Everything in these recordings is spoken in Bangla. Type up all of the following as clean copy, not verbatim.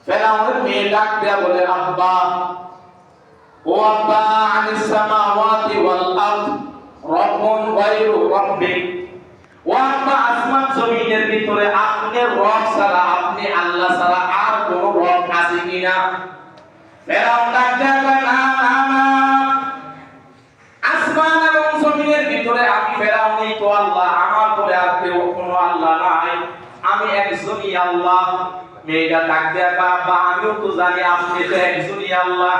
ফেরাউনের মেয়ে ডাক দেয়া বলে, আব্বা, ও আব্বা, আনিস সামাওয়াতি ওয়াল আরদ রব্বুন গায়রু রাব্বিক, ও আব্বা, আসমান জমিনের ভিতরে আপনি রব ছাড়া, আপনি আল্লাহ ছাড়া আর কোন রব আছে কিনা? ফেরাউন ডাক দেয়া বলে, না না না, আসমান এবং জমিনের ভিতরে আমি ফেরাউনই তো আল্লাহ, আমার পরে আর কেউ কোনো আল্লাহ নাই, আমি একজনই আল্লাহ। মেয়েটা ডাক দেয়া, বাবা, আমিও তো জানি আপনি তো একজনই আল্লাহ,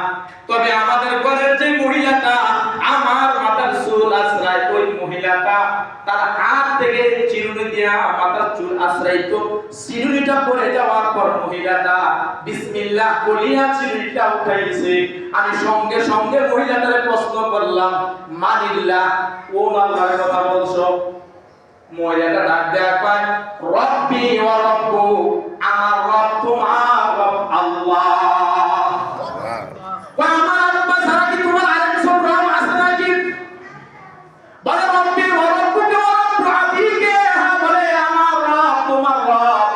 তবে আমাদের ঘরের যে মহিলাটা আমার মাথার চুল আশ্রয়, ওই মহিলাটা তার হাত থেকে চিরুনি দিয়া মাথার চুল আশ্রয়তো, চিরুনিটা পড়ে যাওয়ার পর মহিলাটা বিসমিল্লাহ বলিয়া চিরুনিটা উঠাইছে। আমি সঙ্গে সঙ্গে মহিলাটারে প্রশ্ন করলাম, মানিল্লাহ, ও আল্লাহর কথা বলছো? মহিলাটা ডাক দেয়া কয়, রব্বি ওয়া রব্বু, আমার রব তোমার রব আল্লাহ। আমার আব্বা ছাড়া কি তোমার আরেকজন রব আছে নাকি? বলে, রব্বি ওয়া রব্বুকা ওয়া রব্বু আবিকে, হ্যাঁ, বলে আমার রব তোমার রব,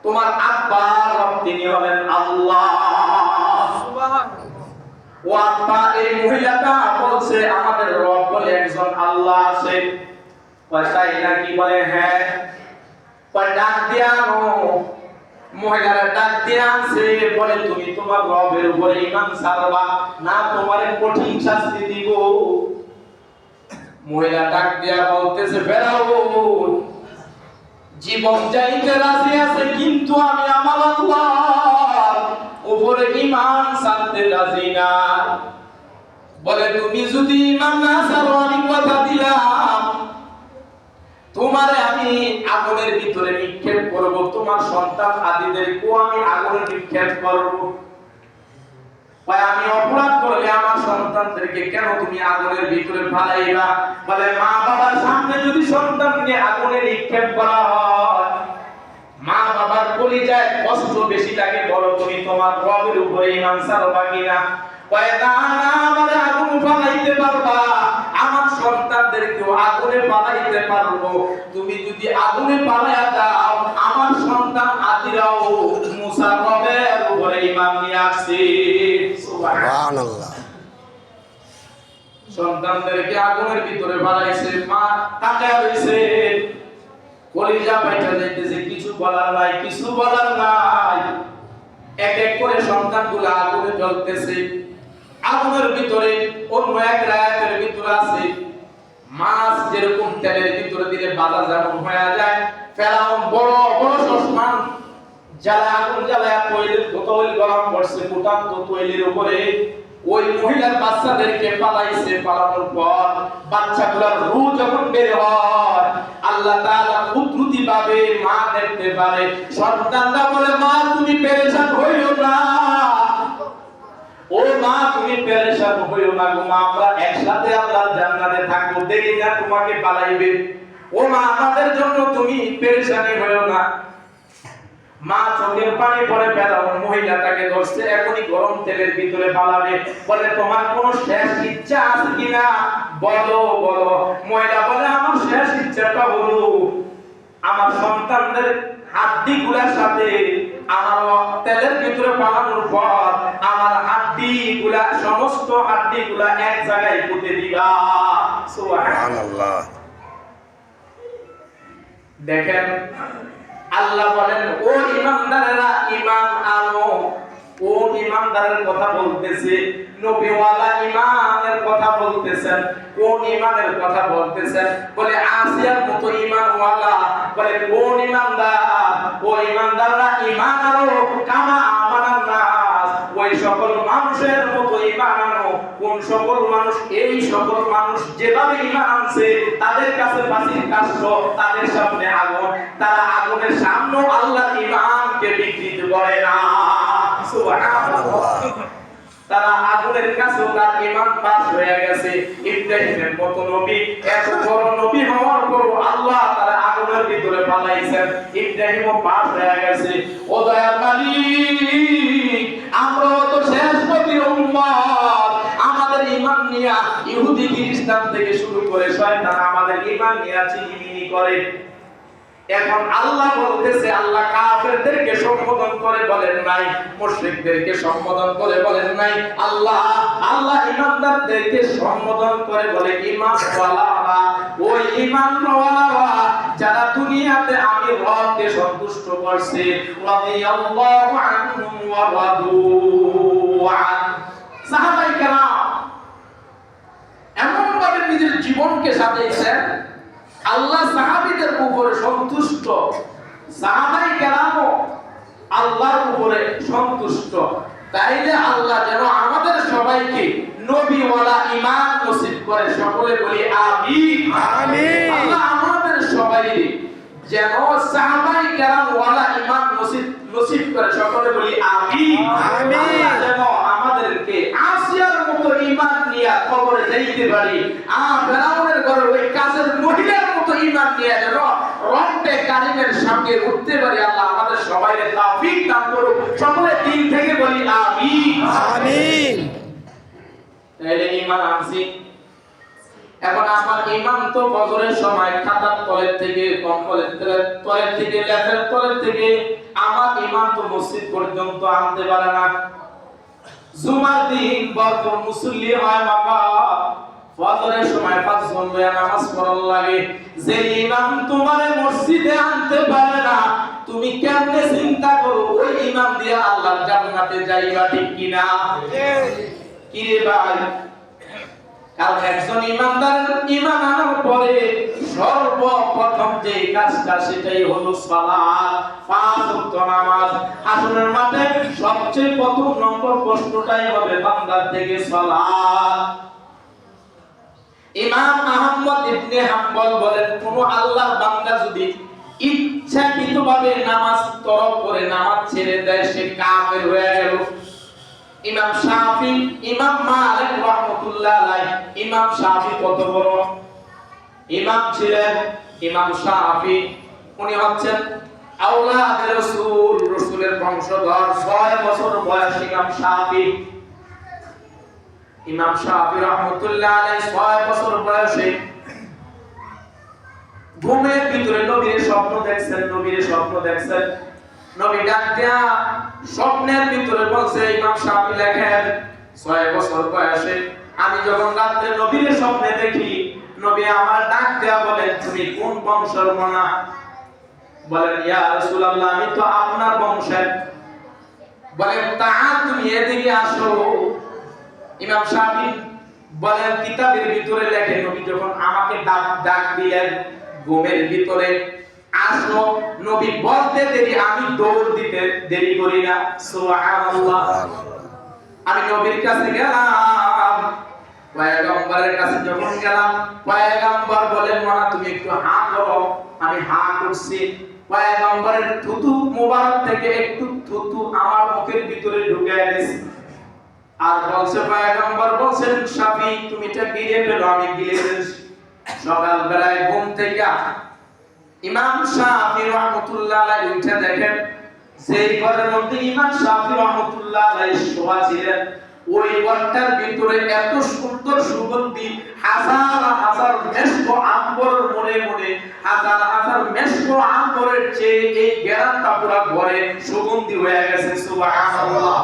তোমার আব্বার রব তিনি হলেন আল্লাহ। সুবহানাল্লাহ। ও আব্বা, এই মহিলাটা বলছে আমাদের রব বলে একজন আল্লাহ আছে। তাই নাকি? বলে হ্যাঁ। ডাক দিয়া মহিলারা ডাক দিয়ে আনছে, বলে তুমি তোমার রবের উপরে ঈমান ছাড়বা না, তোমারে কঠিন শাস্তি দিব। মহিলা ডাক দিয়া বলতেছে, ফেরাউন জীবন যাইতে রাজি আছে, কিন্তু আমি আমার আল্লাহর উপরে ঈমান ছাড়তে রাজি না। বলে, তুমি যদি ঈমান না ছাড়ো, আমি কথা দিলাম তোমারে আমি আগুনের ভিতরে নিক্ষেপ করব, তোমার সন্তান আদিদেরকেও আমি আগুনে নিক্ষেপ করব। আমি অপরাধ করলে আমার সন্তানদেরকে কেন তুমি আগুনের ভিতরে ফালাইবা? বলে, মা বাবার সামনে যদি সন্তানকে আগুনে নিক্ষেপ করা হয়, মা বাবার কলিজায় কষ্ট বেশি লাগে, বলো তুমি তোমার রবের উপরে ঈমান ছাড়বা কিনা? কয়, না না, আমারে আগুন ফালাইতে পারবা, আমার সন্তানদেরকেও আগুনে পালাইতে পারবো। তুমি যদি আগুনে পালাইয়া দাও, আমার সন্তান আদিরাও মুসা রবের উপরে ঈমান নিয়ে আসছে। সুবহানাল্লাহ। সন্তানদেরকে আগুনের ভিতরে পালাইছে, মা তাকায় রইছে, কলিজা পাইটা যাইতেছে, কিছু বলার নাই, কিছু বলার নাই। এক এক করে সন্তানগুলো আগুনে জ্বলতেছে। আগুনের ভিতরে অন্য এক রায়াতের ভিতরে আছে, মাছ যেরকম তেলের ভিতরে দিলে বাজা যেমন হয়ে যায়, ফেরাউন বড় বড় সসমান জ্বালা আগুন জ্বালায়া তৈলের তৈল গরম করছে ফুটান্ত তৈলের উপরে। ওই মহিলার বাচ্চাদেরকে পালাইছে। পালানোর পর বাচ্চাগুলোর রূহ যখন বের হয়, আল্লাহ তাআলা কুদরতি ভাবে মা দেখতে পারে। সন্তানরা বলে, মা তুমি পেরেশান হইও না, ও মা তুমি পেরেশান হইও না গো মা, আমরা একসাথে আল্লাহর জান্নাতে থাকবো, দেরি না তোমাকে পালাইবে। ও মা, আমাদের জন্য তুমি পেরেশানি হইও না। মা চোখের পানি পড়ে, ফেরাউন মহিলাটাকে ধরছে, এখনই গরম তেলের ভিতরে পালাবে। বলে, তোমার কোনো শেষ ইচ্ছা আছে কিনা? বলো বলো। মহিলা বলে, আমার শেষ ইচ্ছাটা হলো আমার সন্তানদের হাড্ডিগুলোর সাথে আমার তেলের ভিতরে পালানোর পর আমার হাড্ডিগুলা, সমস্ত হাড্ডিগুলা এক জায়গায় পুঁতে দিবা। সুবহানাল্লাহ। দেখেন, আল্লাহ বলেন, ও ঈমানদারেরা ঈমান আনো। কোন ঈমানদারের কথা বলতেছে? নবীওয়ালা ঈমানের কথা বলতেছেন। কোন ঈমানের কথা বলতেছেন? বলে, আসিয়ার মতো ঈমানওয়ালা। বলে, কোন ঈমানদার? ও ঈমানদাররা ঈমান আনো কামা আমানান নাস, ওই সকল মানুষের মতো ঈমান আনো। কোন সকল মানুষ? এই সকল মানুষ যেভাবে ঈমান আনছে, তাদের কাছে ফাঁসির কাষ্ঠ, তাদের সামনে আগুন, তারা আগুনের সামনে আল্লাহর ঈমানকে বিকৃত করে না। সুবহানাল্লাহ। তারা আগুনের কাছেও তার ঈমান পাস হয়ে গেছে। ইব্রাহিমের মতো নবী, এত বড় নবী হওয়ার পরও আল্লাহ তারা আগুনের ভিতরে পালাইছেন, ইব্রাহিমও পাস হয়ে গেছে। ও দয়ার মালিক, আমরাও তো শেষ নবীর উম্মত। আমাদের ঈমান নিয়া ইহুদি খ্রিস্টান থেকে শুরু করে শয়তান আমাদের ঈমান নিয়া চিনিমিনি করে। এখন আল্লাহ বলতেছে, আল্লাহ কাফেরদেরকে সম্বোধন করে বলেন নাই, মুশরিকদেরকে সম্বোধন করে বলেন নাই, আল্লাহ ঈমানদারদেরকে সম্বোধন করে বলে ঈমানওয়ালারা। ওই ঈমানওয়ালারা যারা দুনিয়াতে আমি রবকে সন্তুষ্ট করছে, রাদিয়াল্লাহু আনহুম ওয়া রাদু আন। সাহাবায়ে কেরাম এমন ভাবে নিজের জীবনকে সাজিয়েছেন, আল্লাহ সাহাবীদের উপরে সন্তুষ্ট, সাহাবায়ে কেরামও আল্লাহর উপরে সন্তুষ্ট। তাইলে আল্লাহ যেন আমাদের সবাইকে নবীওয়ালা ঈমান নসিব করে, সকলে বলি আমিন আমিন। আল্লাহ আমাদের সবাইকে যেন সাহাবায়ে কেরাম ওয়ালা ঈমান নসিব করে, সকলে বলি আমিন আমিন। যেন আমাদেরকে আসিয়ার মতো ঈমান নিয়ে কবরে যাইতে পারি, ফেরাউনের ঘরে ওই কাজের মহিলার মতো ঈমান নিয়ে যেন রব্বে কারীমের সামনে উঠতে পারি। আল্লাহ আমাদের সবাইকে তৌফিক দান করুক, সকলে দিল থেকে বলি আমিন আমিন। তাহলে ঈমান আনছি। এখন আমার ঈমান তো ফজরের সময় খাতার তলের থেকে, কম্বলের তলের থেকে, লেপের তলের থেকে আমার ঈমান তো মসজিদ পর্যন্ত আনতে পারে না। জুমার দিন বরকর মুসল্লি হয় বাবা, ফজরের সময় পাঁচ ঘন্টা নামাজ পড়ার লাগে, যে ইমাম তোমারে মসজিদে আনতে পারে না, তুমি কেমনে চিন্তা করো ওই ইমাম দিয়ে আল্লাহর জান্নাতে যাইবা, ঠিক কিনা? কি রে ভাই, কারণ একজন ইমানদারের ঈমান আনার পরে সর্বপ্রথম যে কাজটা সেটাই হলো সালাত, পাঁচ ওয়াক্ত নামাজ। হাসরের মাঠে সবচেয়ে প্রথম নম্বর প্রশ্নটাই হবে বান্দার থেকে সালাত। ইমাম আহমদ ইবনে হাম্বল বলেন, কোন আল্লাহর বান্দা যদি ইচ্ছাকৃতভাবে নামাজ তরক করে, নামাজ ছেড়ে দেয়, সে কাফের হয়ে গেল। ইমাম শাফি, ইমাম মালিক রাহমাতুল্লাহ আলাইহি, ইমাম শাফি কত বড় ইমাম ছিলেন। ইমাম শাফি উনি হচ্ছেন আওলাদে রাসূল, রাসূলের বংশধর। 6 বছর বয়স ইমাম শাফি। ইমাম শাফি রাহমাতুল্লাহ আলাইহি 6 বছর বয়সে ঘুমের ভিতরে নবীর স্বপ্ন দেখছেন, নবী ডাক দেয়া স্বপ্নের ভিতরে বলছে, ইমাম শাফি লেখেন 6 বছর বয়সে আমি যখন রাতে নবীর স্বপ্নে দেখি, নবী আমার ডাক দেয়া বলেন, তুমি কোন বংশের মনা? বলেন, ইয়া রাসূলুল্লাহ, আমি তো আপনার বংশের। বলেন, তাআল, তুমি এদিকে আসো। ইমাম শাফি বলেন, কিতাবের ভিতরে লেখে, নবী যখন আমাকে ডাক দিলেন ঘুমের ভিতরে, আসো, নবী বলতে দেরি, আমি দৌড় দিতে দেরি করি না। সুবহানাল্লাহ। আমি নবীর কাছে গেলাম, পয়গম্বরের কাছে যখন গেলাম, পয়গম্বর বলেন, মানা তুমি একটু হাঁ করো। আমি হাঁ করছি। পয়গম্বরের থুতু মোবারক থেকে একটু থুতু আমার মুখের ভিতরে ঢুকে গেছে। আর বলছে, পয়গম্বর বলছেন, শাফি তুমি এটা গিলে ফেলো। আমি গিলে ফেলছি। সকাল বেলায় ঘুম থেকে ইমাম শাফি রাহমাতুল্লাহ আলাইহি উঠে দেখেন, যেই ঘরের মধ্যে ইমাম শাফি রাহমাতুল্লাহ আলাইহি শোয়া ছিলেন, ওই ঘরটার ভিতরে এত সুন্দর সুগন্ধি, হাজার হাজার মেশক আম্বরের মনে মনে, হাজার হাজার মেশক আম্বরের চেয়ে এই ঘেরানটা পুরো ঘরে সুগন্ধি হয়ে গেছে। সুবহানাল্লাহ।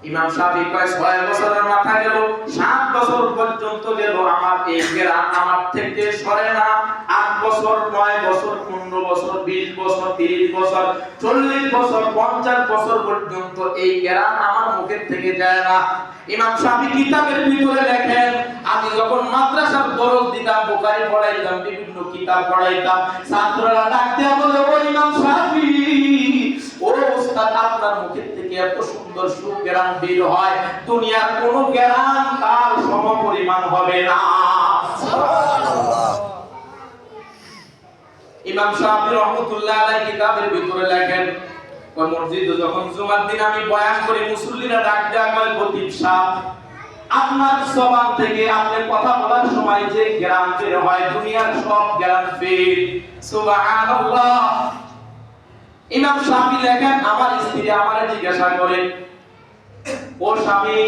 ইমাম শাফি কয়, 6 বছরের মাথা গেল, 7 বছর পর্যন্ত গেল, আমার এই ঘেরান আমার থেকে সরে না। 8 বছর, 9 বছর, 15 বছর, 20 বছর, 30 বছর, 40 বছর, 50 বছর পর্যন্ত এই ঘেরান আমার মুখের থেকে যায় না। ইমাম শাফি কিতাবের ভিতরে লেখেন, আমি যখন মাদ্রাসার দরস দিতাম, বুখারী পড়াইতাম, বিভিন্ন কিতাব পড়াইতাম, ছাত্ররা ডাকতে বলে, ও ইমাম শাফি, ও ওস্তাদ, আপনার মুখের থেকে এত সুন্দর সুঘ্রাণ বের হয়, দুনিয়ার কোনো ঘ্রাণ তার সমপরিমাণ হবে না। সুবহানাল্লাহ। ইমাম শাফি রাহমাতুল্লাহ আলাইহি কিতাবের ভিতরে লেখেন, ওই মসজিদে যখন জুমার দিন আমি বয়ান করি, মুসল্লিরা ডাক দেয়া কয়, খতিব সাহেব, আপনার জবান থেকে আপনি কথা বলার সময় যে ঘ্রাণ বের হয়, দুনিয়ার সব ঘ্রাণ বের। সুবহানাল্লাহ। ইমাম শাফি লেখেন, আমার স্ত্রী আমারে জিজ্ঞাসা করে, ও স্বামী,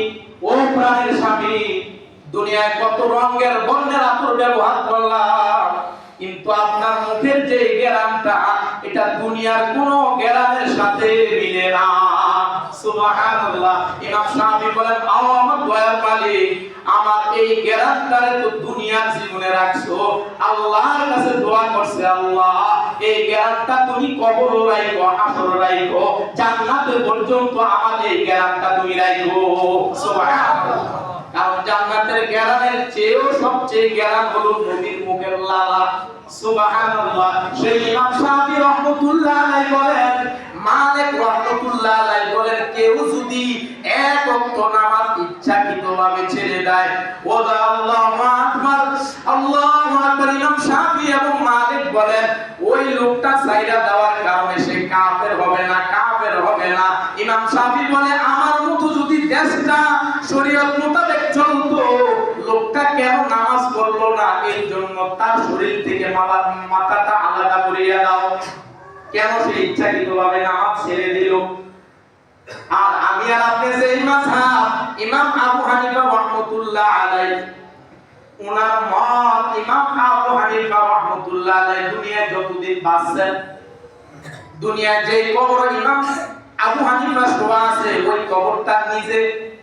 ও প্রাণের স্বামী, দুনিয়ায় কত রঙের বর্ণের আতর ব্যবহার করলাম, কিন্তু আপনার মুখের যে গ্রামটা এটা দুনিয়ার কোনো গ্রামের সাথে মিলে না। সুবহানাল্লাহ। ইমাম শাফি বলেন, আমার দয়ার মালিক, আমার এই গ্রামটারে তো দুনিয়ার জীবনে রাখছো, আল্লাহর কাছে দোয়া করছে, আল্লাহ এই গ্রামটা তুমি কবরও রাখো, হাসরও রাখো, জান্নাতে পর্যন্ত আমার এই গ্রামটা তুমি রাখো। সুবহানাল্লাহ। কারণ জান্নাতের গ্রামের চেয়েও সবচেয়ে গ্রাম হলো নবীর মুখের লালা। সুবহানাল্লাহ। সেই ইমাম শাফি রাহমাতুল্লাহ আলাইহি বলেন, মালিক রাহমাতুল্লাহ আলাইহি বলেন, কেউ যদি এক ওয়াক্ত নামাজ ইচ্ছাকৃতভাবে ছেড়ে দেয়, ওয়া আল্লাহু আকবার, আল্লাহু আকবার, ইমাম শাফি এবং মালিক বলেন ওই লোকটা ছাইরা দেওয়ার কারণে সে কাফের হবে না, কাফের হবে না। ইমাম শাফি বলে, আমার মতো যদি দেশটা শরীয়ত মোতাবেক চলতো, লোকটা কেন নামাজ পড়লো না, এর জন্য তার শরীর থেকে মাথাটা আলাদা করিয়া দাও। কেন সে ইচ্ছাকৃতভাবে নামাজ ছেড়ে দিল? আর আমি আর আপনি যে মাযহাব ইমাম আবু হানিফা রাহমাতুল্লাহ আলাইহি, ওনার মত, ইমাম আবু হানিফা রাহমাতুল্লাহ আলাইহি দুনিয়ায় যতদিন বাঁচছেন, দুনিয়ায় যে কবর ইমাম আবু হানিফা শোয়া আছে, ওই কবরটা নিজে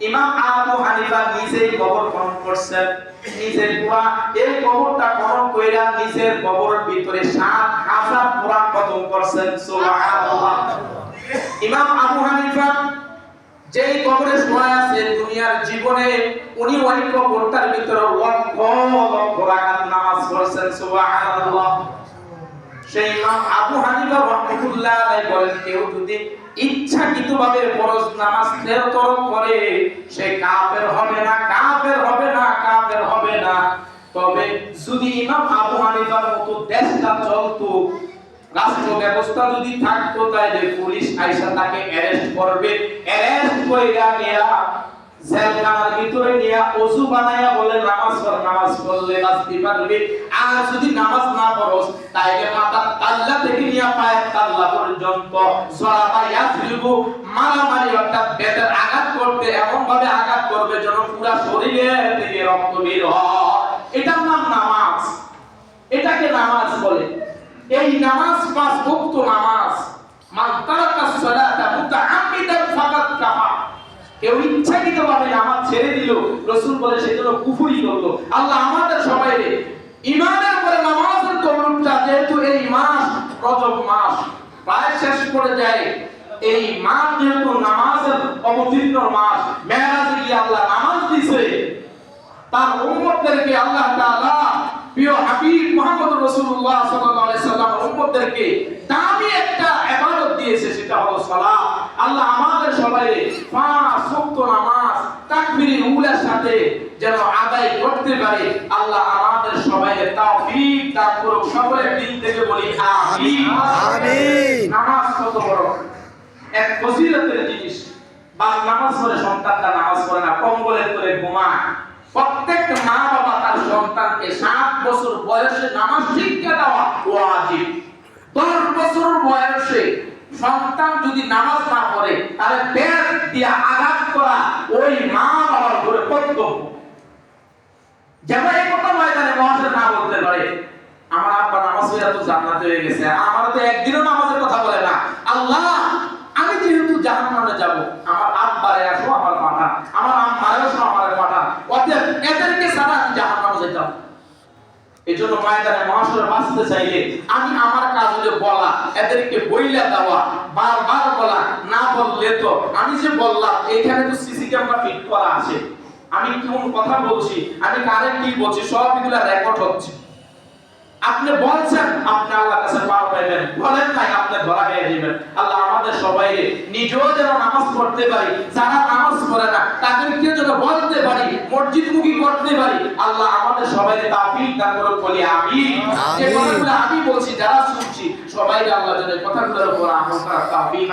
ইমাম আবু হানিফা নিজেই কবর খনন করছেন, নিজের পুরা এই কবরটা খনন কইরা নিজের কবরের ভিতরে ৭,০০০ কোরআন খতম করছেন। সুবহানাল্লাহ। ইমাম আবু হানিফা যেই কবরে শোয়া আছে, দুনিয়ার জীবনে উনি ওই কবরটার ভিতরে লক্ষ লক্ষ রাকাত নামাজ পড়ছেন। সুবহানাল্লাহ। সেই ইমাম আবু হানিফা রাহমাতুল্লাহ আলাইহি বলেন, কেউ যদি ইচ্ছাকৃতভাবে ফরজ নামাজ তরক করে, সে কাফের হবে না, কাফের হবে না, কাফের হবে না। তবে যদি ইমাম আবু হানিফার মতো দেশটা চলতো, রাষ্ট্র ব্যবস্থা যদি থাকতো, তাহলে পুলিশ আইসা তাকে অ্যারেস্ট করবে, অ্যারেস্ট কইরা নিয়া জেলখানার ভিতরে নিয়া ওযু বানায়া বলে নামাজ পড়, নামাজ পড়লে বাঁচতে পারবে। আর যদি নামাজ না পড়স, তাইলে মাথার তাল্লা থেকে নিয়া পায়ের তাল্লা পর্যন্ত জরাবা ইয়াসরিবু, মারামারি অর্থাৎ বেতের আঘাত করতে, এমন ভাবে আঘাত করবে যেন পুরো শরীরে থেকে রক্ত বের হয়। এটার নাম নামাজ। এটাকে নামাজ বলে। এই নামাজ ৫ ওয়াক্ত নামাজ। মান তারাকা সালাতা মুতাআম্মিদান ফাকাদ কাফা। কেউ ইচ্ছাকৃতভাবে নামাজ ছেড়ে দিল, রাসূল বলে সেজন্য কুফরি করলো। আল্লাহ আমাদের সবাইকে ঈমানের উপরে নামাজের তৌফিকটা, যেহেতু এই মাস রজব মাস প্রায় শেষ করে যায়, এই মাস যেহেতু নামাজের অবতীর্ণ মাস, মেরাজে গিয়ে আল্লাহ নামাজ দিয়েছে, তার উম্মতদেরকে আল্লাহ তাআলা প্রিয় হাবিব মুহাম্মদ রাসূলুল্লাহ সাল্লাল্লাহু আলাইহি সাল্লামের উম্মতদেরকে দামি একটা ইবাদত দিয়েছে, সেটা হলো সালাত। আল্লাহ আমাদের সবাইকে ৫ ওয়াক্ত নামাজ তাকবীরের উলার সাথে যেন আদায় করতে পারে, আল্লাহ আমাদের সবাইকে তৌফিক দান করুক। সকলে দিল থেকে বলি আমিন, আমিন। নামাজ কত বড় এক ফজিলতের জিনিস। বাপ নামাজ পড়ে, সন্তানটা নামাজ পড়ে না, কম্বলের করে ঘুমায়। প্রত্যেক মা বাবা তার সন্তানকে ৭ বছর বয়সে নামাজ শিক্ষা দেওয়া ওয়াজিব। ১০ বছর বয়সে সন্তান যদি নামাজ না পড়ে, তাহলে বেত দিয়ে আঘাত করা ওই মা বাবার উপরে কর্তব্য। যেমন এই কথা ময়দানে মহাশয় না বলতে পারে, আমার আব্বা নামাজ পড়ে তো জান্নাতে হয়ে গেছে, আমার তো একদিনও নামাজের কথা বলে না। আল্লাহ, আমি যেহেতু জাহান্নামে যাব, আমার আব্বারে আসো আমার পাঠা, আমার আম্মারে আসো আমার পাঠা, অতএব এদেরকে ছাড়া আমি জাহান্নামে যেতাম। এজন্য ময়দানে মহাশয় বাঁচতে চাইলে আমি আমার কাজ হলো বলা, এদেরকে বইলা দেওয়া, বারবার বলা। না বললে তো আমি যে বললাম, এখানে তো সিসি ক্যামেরা ফিট করা আছে, আমি কোন কথা বলছি, আমি কারে কি বলছি, সবগুলা রেকর্ড হচ্ছে। আপনি বলছেন, আপনি আল্লাহর কাছে পার পাইবেন, বলেন নাই আপনি ধরা খেয়ে যাবেন। আল্লাহ আমাদের সবাইকে নিজেও যেন নামাজ পড়তে পারি, যারা নামাজ পড়ে না তাদেরকে যেন বলতে পারি, মসজিদমুখী করতে পারি। আল্লাহ আমাদের সবাইকে তৌফিক দান করুন, বলি আমিন। যে কথাগুলো আমি বলছি, যারা শুনছি, সবাইকে আল্লাহ যেন কথাগুলোর উপর আমল করার তৌফিক